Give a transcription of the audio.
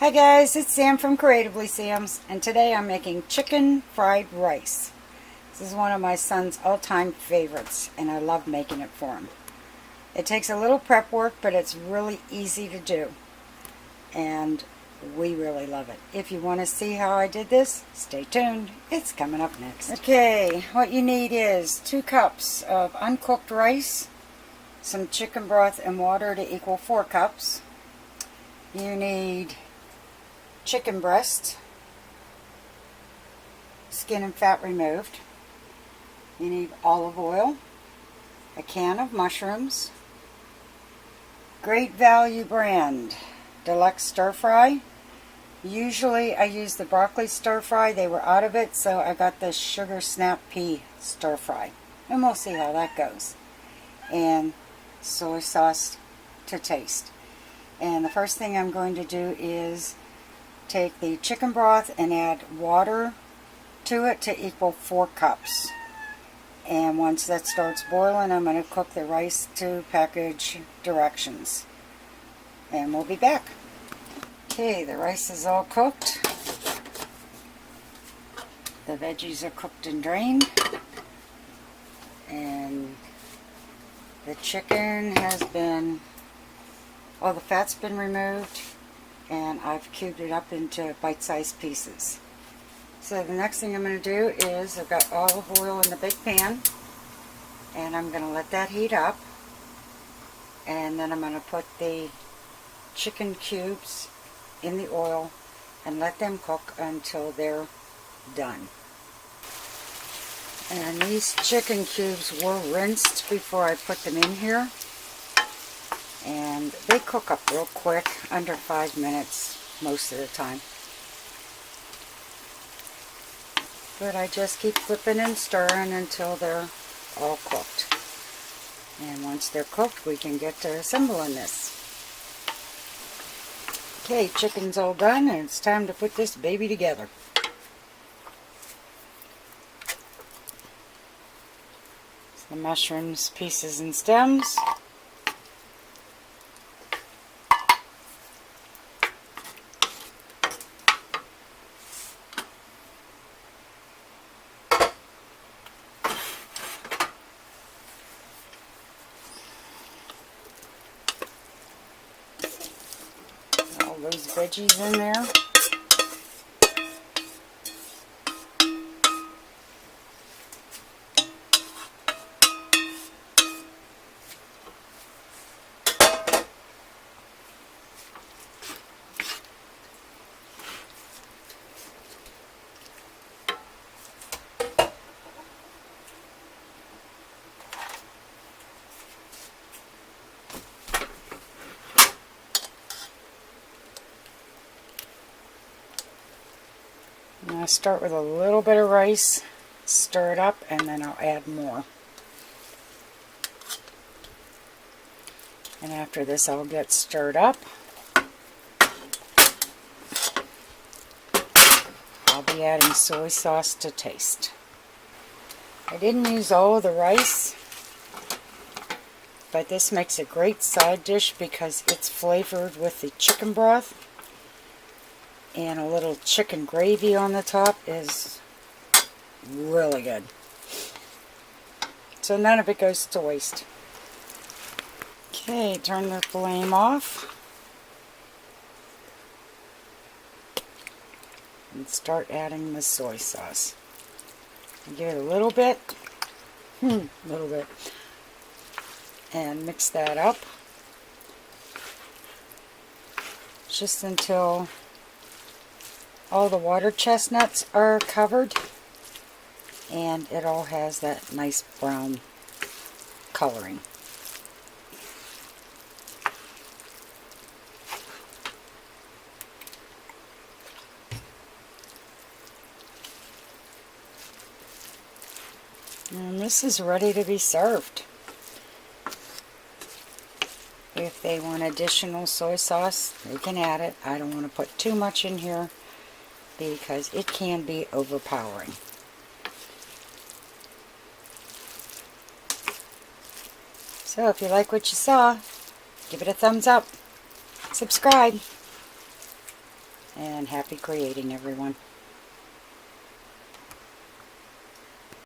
Hi guys, it's Sam from Creatively Sam's, and today I'm making chicken fried rice. This is one of my son's all-time favorites, and I love making it for him. It takes a little prep work, but it's really easy to do, and we really love it. If you want to see how I did this, stay tuned. It's coming up next. Okay, what you need is 2 cups of uncooked rice, some chicken broth and water to equal 4 cups. You need chicken breast, skin and fat removed. You need olive oil, a can of mushrooms, Great Value brand deluxe stir fry. Usually I use the broccoli stir fry. They were out of it, so I got the sugar snap pea stir fry, and we'll see how that goes. And soy sauce to taste. And the first thing I'm going to do is take the chicken broth and add water to it to equal 4 cups. And once that starts boiling, I'm going to cook the rice to package directions. And we'll be back. Okay, the rice is all cooked. The veggies are cooked and drained. And the chicken has been, all the fat's been removed. And I've cubed it up into bite-sized pieces. So the next thing I'm going to do is, I've got olive oil in the big pan, and I'm going to let that heat up, and then I'm going to put the chicken cubes in the oil and let them cook until they're done. And these chicken cubes were rinsed before I put them in here. And they cook up real quick, under 5 minutes most of the time. But I just keep flipping and stirring until they're all cooked. And once they're cooked, we can get to assembling this. Okay, chicken's all done, and it's time to put this baby together. The mushrooms, pieces, and stems. Those veggies in there. I'm going to start with a little bit of rice, stir it up, and then I'll add more. And after this, I'll get stirred up. I'll be adding soy sauce to taste. I didn't use all of the rice, but this makes a great side dish because it's flavored with the chicken broth. And a little chicken gravy on the top is really good. So none of it goes to waste. Okay, turn the flame off. And start adding the soy sauce. Give it a little bit. And mix that up. Just until all the water chestnuts are covered and it all has that nice brown coloring. And this is ready to be served. If they want additional soy sauce, they can add it. I don't want to put too much in here because it can be overpowering. So if you like what you saw, give it a thumbs up. Subscribe. And happy creating, everyone.